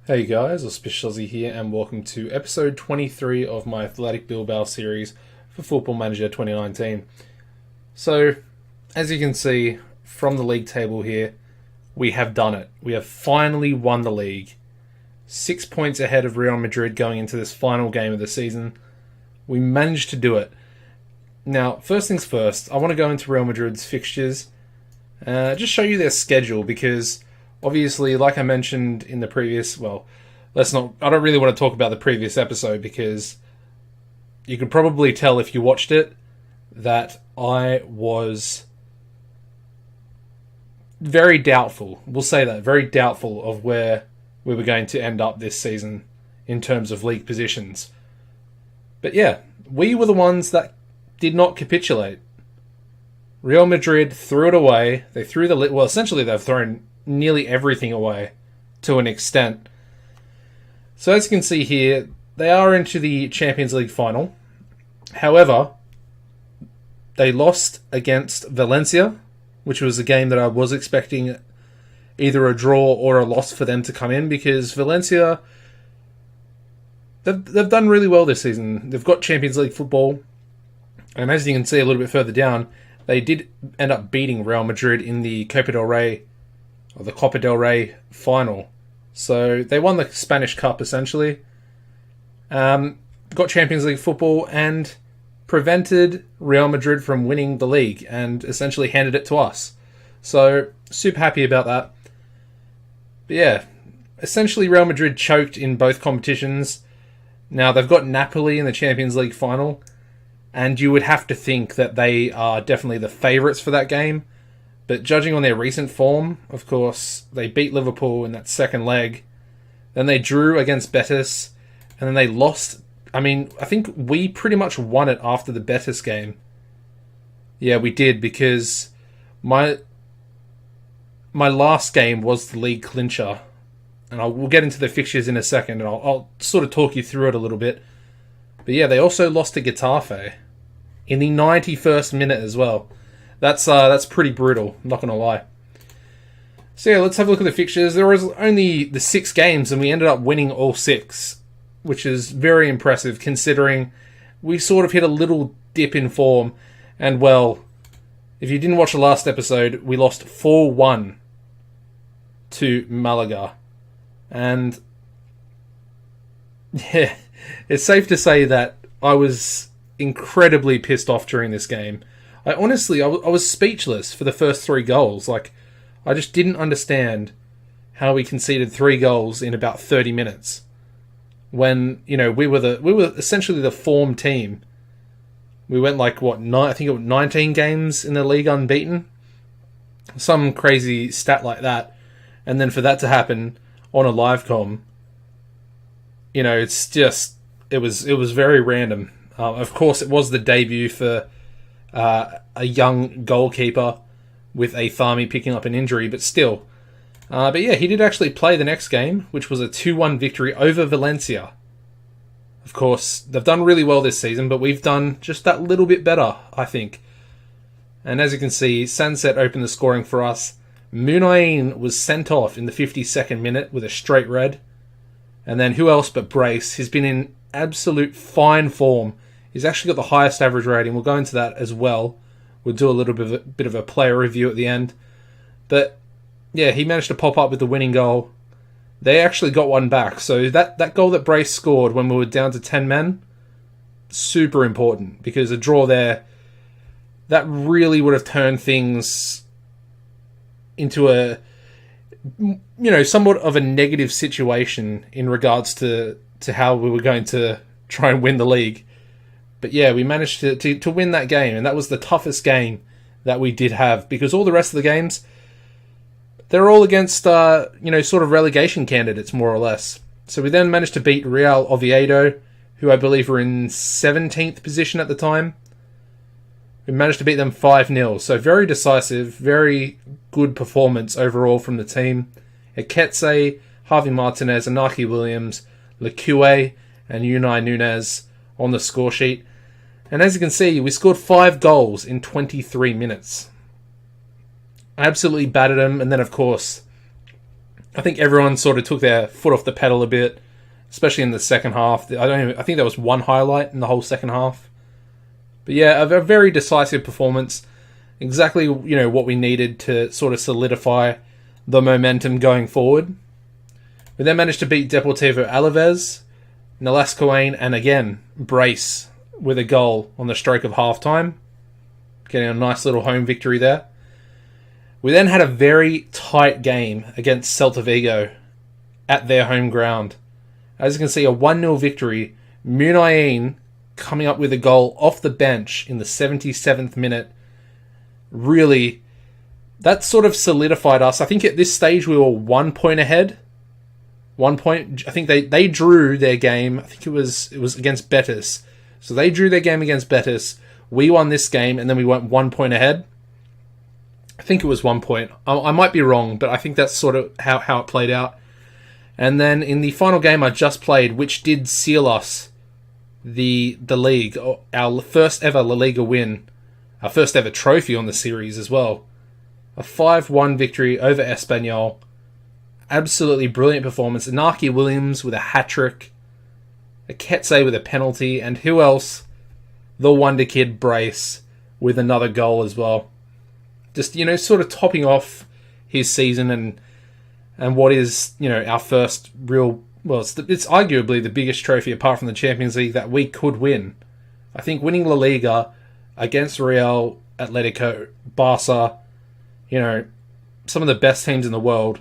Hey guys, AuspiciousAussie here, and welcome to episode 23 of my Athletic Bilbao series for Football Manager 2019. So, as you can see from the league table here, we have done it. We have finally won the league. 6 points ahead of Real Madrid going into this final game of the season. We managed to do it. Now, first things first, I want to go into Real Madrid's fixtures, just show you their schedule, because obviously, like I mentioned in the previous, I don't really want to talk about the previous episode because you could probably tell if you watched it that I was very doubtful. We'll say that, very doubtful of where we were going to end up this season in terms of league positions. But yeah, we were the ones that did not capitulate. Real Madrid threw it away. They threw essentially they've thrown nearly everything away to an extent. So as you can see here, they are into the Champions League final. However, they lost against Valencia, which was a game that I was expecting either a draw or a loss for them to come in, because Valencia, they've done really well this season. They've got Champions League football, and as you can see a little bit further down, they did end up beating Real Madrid in the Copa del Rey final. So they won the Spanish Cup, essentially. Got Champions League football and prevented Real Madrid from winning the league and essentially handed it to us. So, super happy about that. But yeah, essentially Real Madrid choked in both competitions. Now, they've got Napoli in the Champions League final, and you would have to think that they are definitely the favourites for that game. But judging on their recent form, of course, they beat Liverpool in that second leg. Then they drew against Betis. And then they lost. I think we pretty much won it after the Betis game. Yeah, we did, because my last game was the league clincher. And we'll get into the fixtures in a second, and I'll sort of talk you through it a little bit. But yeah, they also lost to Getafe in the 91st minute as well. That's pretty brutal, I'm not going to lie. So yeah, let's have a look at the fixtures. There was only the 6 games, and we ended up winning all 6, which is very impressive considering we sort of hit a little dip in form. And well, if you didn't watch the last episode, we lost 4-1 to Malaga. And yeah, it's safe to say that I was incredibly pissed off during this game. I was speechless for the first 3 goals. I just didn't understand how we conceded 3 goals in about 30 minutes. When, we were essentially the form team. We went 19 games in the league unbeaten. Some crazy stat like that. And then for that to happen on a live comm, it's just, it was very random. Of course, it was the debut for a young goalkeeper with a Thami picking up an injury, but still. But yeah, he did actually play the next game, which was a 2-1 victory over Valencia. Of course, they've done really well this season, but we've done just that little bit better, I think. And as you can see, Sunset opened the scoring for us. Munain was sent off in the 52nd minute with a straight red. And then who else but Brace? He's been in absolute fine form. He's actually got the highest average rating. We'll go into that as well. We'll do a little bit of a player review at the end. But yeah, he managed to pop up with the winning goal. They actually got one back. So that goal that Brace scored when we were down to 10 men, super important, because a draw there, that really would have turned things into a, somewhat of a negative situation in regards to how we were going to try and win the league. But yeah, we managed to win that game, and that was the toughest game that we did have, because all the rest of the games, they're all against, sort of relegation candidates, more or less. So we then managed to beat Real Oviedo, who I believe were in 17th position at the time. We managed to beat them 5-0, so very decisive, very good performance overall from the team. Eketse, Harvey Martinez, Inaki Williams, Lekue, and Unai Nunez on the score sheet. And as you can see, we scored 5 goals in 23 minutes. Absolutely battered them. And then, of course, I think everyone sort of took their foot off the pedal a bit, especially in the second half. I think there was one highlight in the whole second half. But yeah, a very decisive performance. Exactly, what we needed to sort of solidify the momentum going forward. We then managed to beat Deportivo Alaves, Nolascoain, and again, Brace with a goal on the stroke of halftime. Getting a nice little home victory there. We then had a very tight game against Celta Vigo at their home ground. As you can see, a 1-0 victory. Munayin coming up with a goal off the bench in the 77th minute. Really, that sort of solidified us. I think at this stage we were 1 point ahead. 1 point. I think they drew their game. I think it was against Betis. So they drew their game against Betis. We won this game, and then we went 1 point ahead. I think it was 1 point. I might be wrong, but I think that's sort of how it played out. And then in the final game I just played, which did seal us the league, our first ever La Liga win, our first ever trophy on the series as well. A 5-1 victory over Espanyol. Absolutely brilliant performance. Inaki Williams with a hat-trick. Aketse with a penalty. And who else? The wonder kid Brace with another goal as well. Just, sort of topping off his season and what is, our first real... Well, it's arguably the biggest trophy apart from the Champions League that we could win. I think winning La Liga against Real, Atletico, Barca, some of the best teams in the world.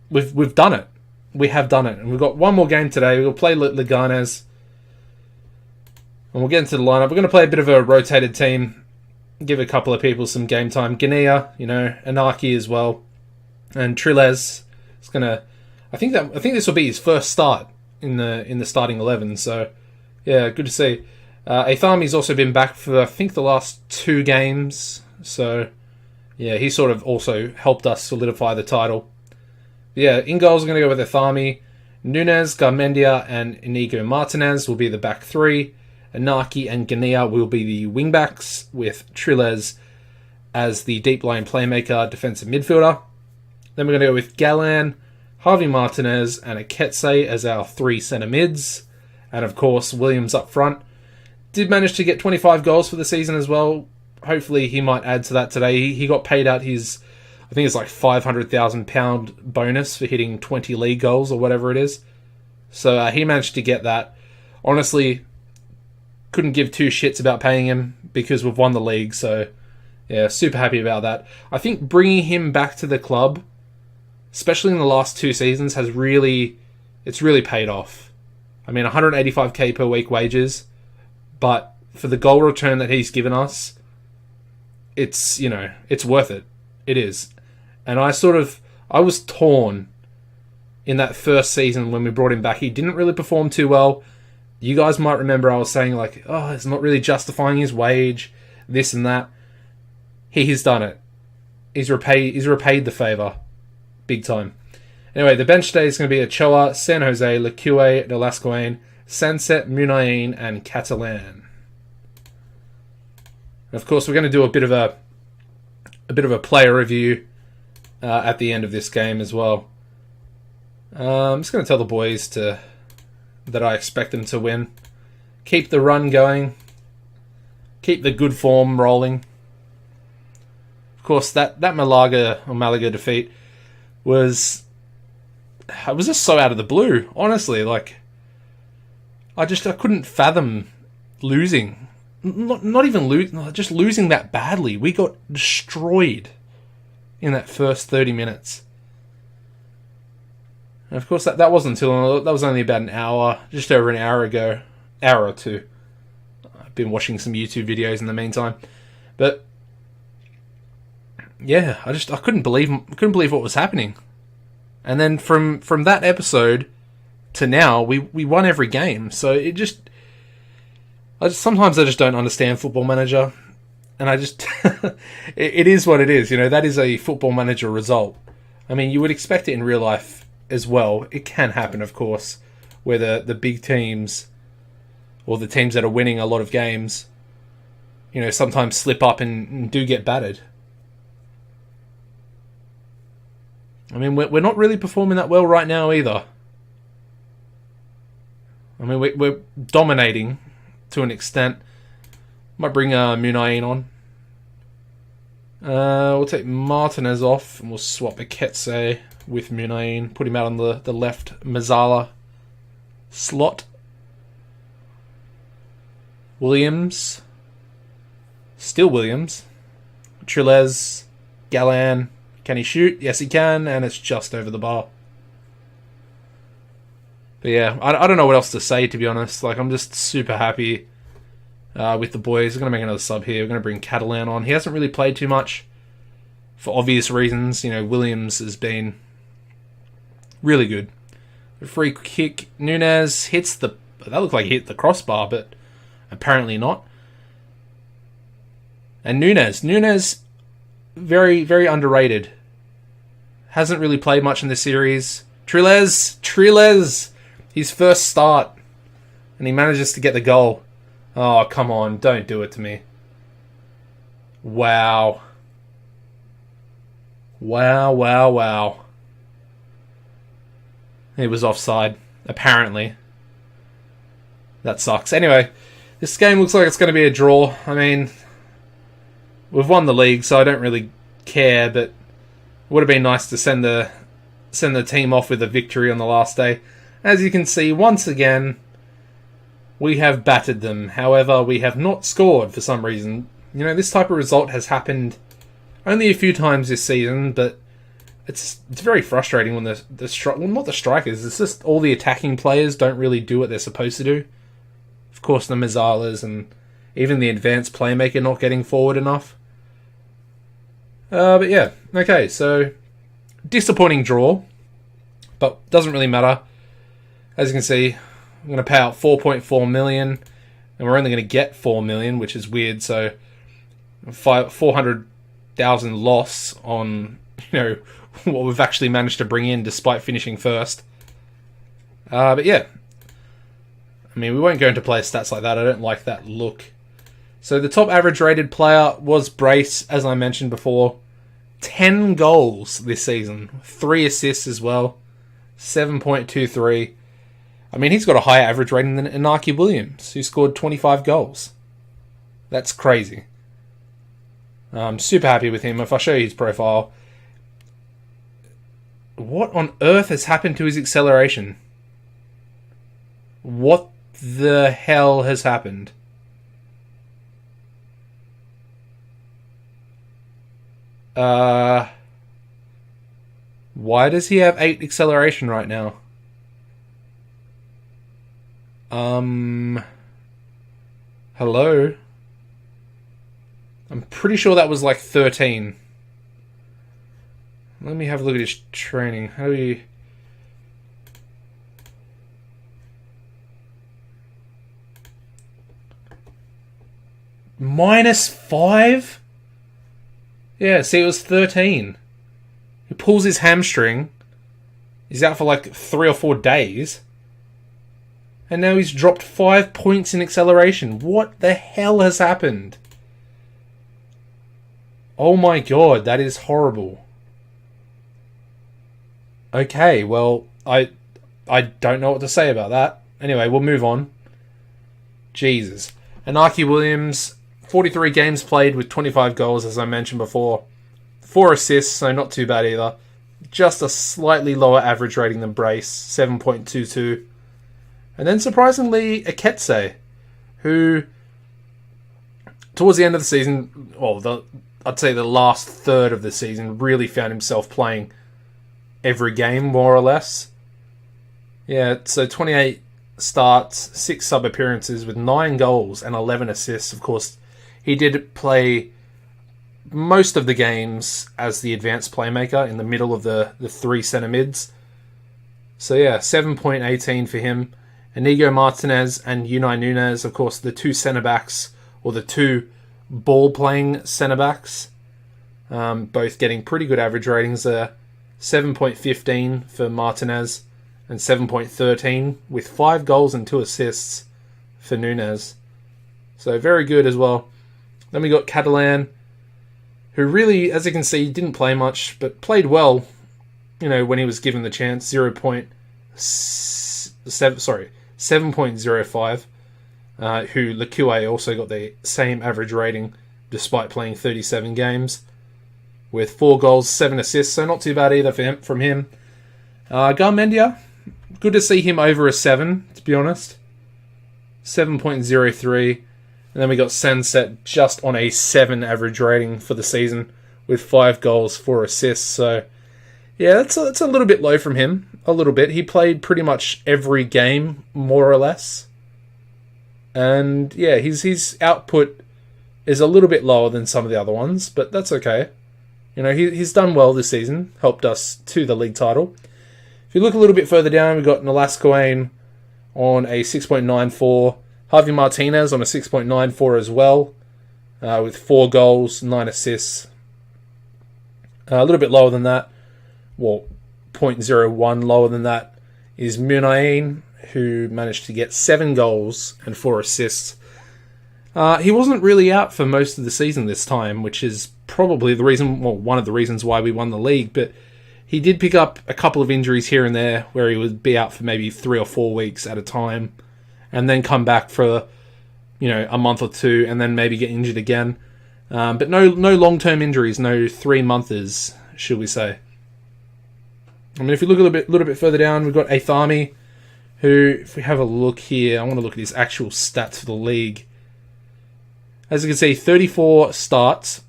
We've done it. We have done it. And we've got one more game today. We'll play Leganes. And we'll get into the lineup. We're going to play a bit of a rotated team. Give a couple of people some game time. Guinea, Inaki as well. And Triles is going to... I think this will be his first start in the starting 11. So, yeah, good to see. Athami's also been back for, I think, the last 2 games. So, yeah, he sort of also helped us solidify the title. Yeah, in goals, we're going to go with Athami. Nunes, Garmendia, and Inigo Martinez will be the back 3. Inaki and Guinea will be the wingbacks, with Triles as the deep line playmaker, defensive midfielder. Then we're going to go with Galan, Harvey Martinez, and Aketse as our 3 centre mids. And of course, Williams up front. Did manage to get 25 goals for the season as well. Hopefully he might add to that today. He got paid out his, I think it's like £500,000 bonus for hitting 20 league goals or whatever it is. So he managed to get that. Honestly, couldn't give 2 shits about paying him because we've won the league. So yeah, super happy about that. I think bringing him back to the club, especially in the last 2 seasons, it's really paid off. I mean, 185k per week wages, but for the goal return that he's given us, it's worth it. It is. And I was torn in that first season when we brought him back. He didn't really perform too well. You guys might remember I was saying it's not really justifying his wage, this and that. He's done it. He's repaid the favour. Big time. Anyway, the bench today is going to be Ochoa, San Jose, Lecue, Nolascoain, Sunset, Munayin, and Catalan. Of course, we're going to do a bit of a player review at the end of this game as well. I'm just going to tell the boys that I expect them to win. Keep the run going. Keep the good form rolling. Of course, that Malaga defeat was just so out of the blue. Honestly, I couldn't fathom losing. Not even losing, just losing that badly. We got destroyed in that first 30 minutes. And of course, that wasn't that was only about an hour, just over an hour ago, hour or 2. I've been watching some YouTube videos in the meantime, but yeah, I couldn't believe what was happening. And then from that episode to now, we won every game. So sometimes I just don't understand Football Manager, and it is what it is. That is a Football Manager result. I mean, you would expect it in real life as well. It can happen, of course, where the big teams or the teams that are winning a lot of games, sometimes slip up and do get battered. I mean, we're not really performing that well right now either. I mean, we're dominating to an extent. Might bring Munayin on. We'll take Martinez off and we'll swap Aketse with Munayin. Put him out on the left Mazzala slot. Williams. Still Williams. Trilez. Gallan. Can he shoot? Yes, he can, and it's just over the bar. But yeah, I don't know what else to say, to be honest. Like, I'm just super happy with the boys. We're going to make another sub here. We're going to bring Catalan on. He hasn't really played too much for obvious reasons. You know, Williams has been really good. The free kick. Nunez hits the... That looked like he hit the crossbar, but apparently not. And Nunez, very, very underrated. Hasn't really played much in the series. Trilez! His first start. And he manages to get the goal. Oh, come on. Don't do it to me. Wow. Wow. It was offside, apparently. That sucks. Anyway, this game looks like it's going to be a draw. I mean, we've won the league, so I don't really care, but it would have been nice to send the team off with a victory on the last day. As you can see, once again, we have battered them. However, we have not scored for some reason. You know, this type of result has happened only a few times this season, but it's very frustrating when not the strikers, it's just all the attacking players don't really do what they're supposed to do. Of course, the Mazzalas and even the advanced playmaker not getting forward enough. But yeah, okay, so disappointing draw, but doesn't really matter. As you can see, I'm going to pay out 4.4 million, and we're only going to get 4 million, which is weird. So 400,000 loss on, you know, what we've actually managed to bring in despite finishing first. But yeah, I mean, we won't go into player stats like that. I don't like that look. So the top average rated player was Brace, as I mentioned before. 10 goals this season. 3 assists as well. 7.23. I mean, he's got a higher average rating than Inaki Williams, who scored 25 goals. That's crazy. I'm super happy with him. If I show you his profile, what on earth has happened to his acceleration? What the hell has happened? Why does he have 8 acceleration right now? Hello? I'm pretty sure that was like 13. Let me have a look at his training. How do you... -5? Yeah, see, it was 13. He pulls his hamstring. He's out for like 3 or 4 days. And now he's dropped 5 points in acceleration. What the hell has happened? Oh my god, that is horrible. Okay, well, I don't know what to say about that. Anyway, we'll move on. Jesus. Inaki Williams, 43 games played with 25 goals, as I mentioned before. 4 assists, so not too bad either. Just a slightly lower average rating than Brace, 7.22. And then, surprisingly, Aketse, who, towards the end of the season, well, I'd say the last third of the season, really found himself playing every game, more or less. Yeah, so 28 starts, 6 sub-appearances with 9 goals and 11 assists. Of course, he did play most of the games as the advanced playmaker in the middle of the 3 centre mids. So yeah, 7.18 for him. Inigo Martinez and Unai Nunez, of course, the 2 centre-backs, or the 2 ball-playing centre-backs, both getting pretty good average ratings there. 7.15 for Martinez and 7.13 with 5 goals and 2 assists for Nunez. So very good as well. Then we got Catalan, who really, as you can see, didn't play much, but played well when he was given the chance, 7.05. Who Lequie also got the same average rating despite playing 37 games, with 4 goals, 7 assists, so not too bad either from him. Garmendia, good to see him over a 7, to be honest. 7.03. And then we got Sunset just on a 7 average rating for the season with 5 goals, 4 assists. So, yeah, that's a little bit low from him. A little bit. He played pretty much every game, more or less. And, yeah, his output is a little bit lower than some of the other ones, but that's okay. He's done well this season, helped us to the league title. If you look a little bit further down, we've got Nolascoane on a 6.94. Harvey Martinez on a 6.94 as well, with 4 goals, 9 assists. A little bit lower than that, well, 0.01 lower than that, is Munain, who managed to get 7 goals and 4 assists. He wasn't really out for most of the season this time, which is probably one of the reasons why we won the league, but he did pick up a couple of injuries here and there where he would be out for maybe 3 or 4 weeks at a time, and then come back for, a month or 2, and then maybe get injured again. But no long-term injuries, no 3-monthers, should we say. I mean, if you look a little bit further down, we've got Athami, who, if we have a look here, I want to look at his actual stats for the league. As you can see, 34 starts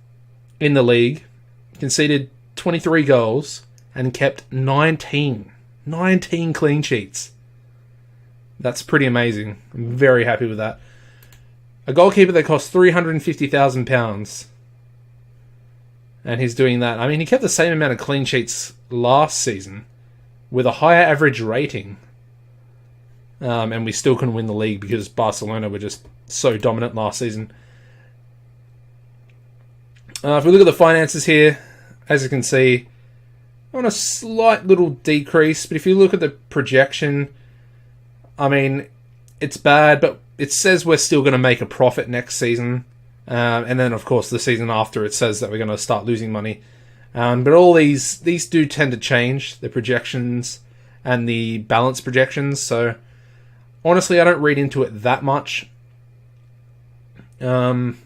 in the league, conceded 23 goals, and kept 19 clean sheets. That's pretty amazing. I'm very happy with that. A goalkeeper that cost £350,000. And he's doing that. I mean, he kept the same amount of clean sheets last season with a higher average rating. And we still couldn't win the league because Barcelona were just so dominant last season. If we look at the finances here, as you can see, on a slight little decrease. But if you look at the projection, I mean, it's bad, but it says we're still going to make a profit next season. And then, of course, the season after, it says that we're going to start losing money. But all these do tend to change, the projections and the balance projections. So, honestly, I don't read into it that much. On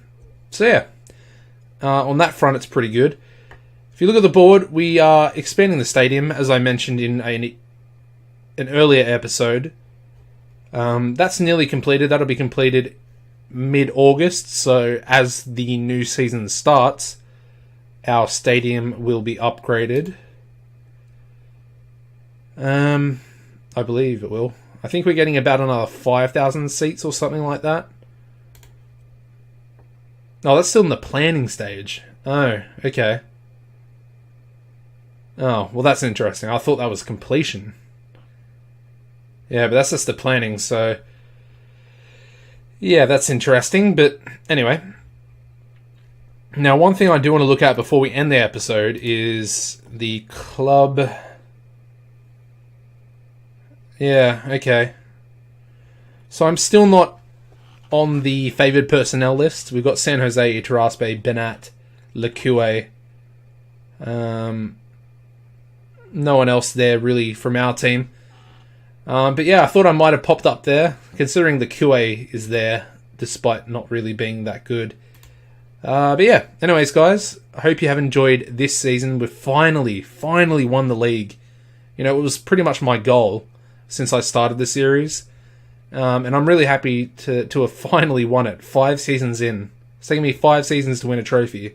that front, it's pretty good. If you look at the board, we are expanding the stadium, as I mentioned in an earlier episode. That's nearly completed. That'll be completed mid-August. So as the new season starts, our stadium will be upgraded. I believe it will. I think we're getting about another 5,000 seats or something like that. Oh, that's still in the planning stage. Oh, okay. Oh, well, that's interesting. I thought that was completion. Yeah, but that's just the planning, so... Yeah, that's interesting, but anyway. Now, one thing I do want to look at before we end the episode is the club... Yeah, okay. So I'm still not on the favoured personnel list. We've got San Jose, Itaraspe, Benat, Lequie. No one else there really from our team. But yeah, I thought I might have popped up there, considering the QA is there, despite not really being that good. But yeah, anyways, guys, I hope you have enjoyed this season. We've finally won the league. It was pretty much my goal since I started the series. And I'm really happy to have finally won it 5 seasons in. It's taken me 5 seasons to win a trophy,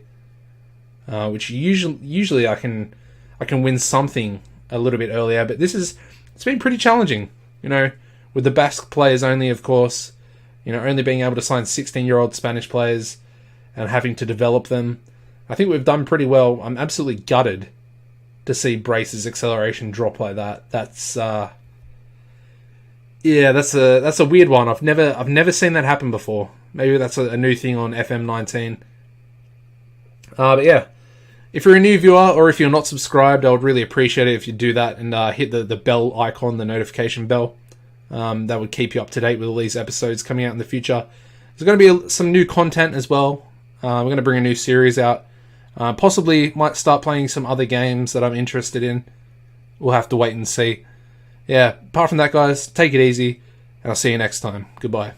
which usually I can win something a little bit earlier, but it's been pretty challenging, with the Basque players only, of course, only being able to sign 16-year-old Spanish players and having to develop them. I think we've done pretty well. I'm absolutely gutted to see Brace's acceleration drop like that. That's a weird one. I've never seen that happen before. Maybe that's a new thing on FM19. But yeah. If you're a new viewer or if you're not subscribed, I would really appreciate it if you do that and hit the bell icon, the notification bell. That would keep you up to date with all these episodes coming out in the future. There's going to be some new content as well. We're going to bring a new series out. Possibly might start playing some other games that I'm interested in. we'll have to wait and see. Yeah, apart from that, guys, take it easy, and I'll see you next time. Goodbye.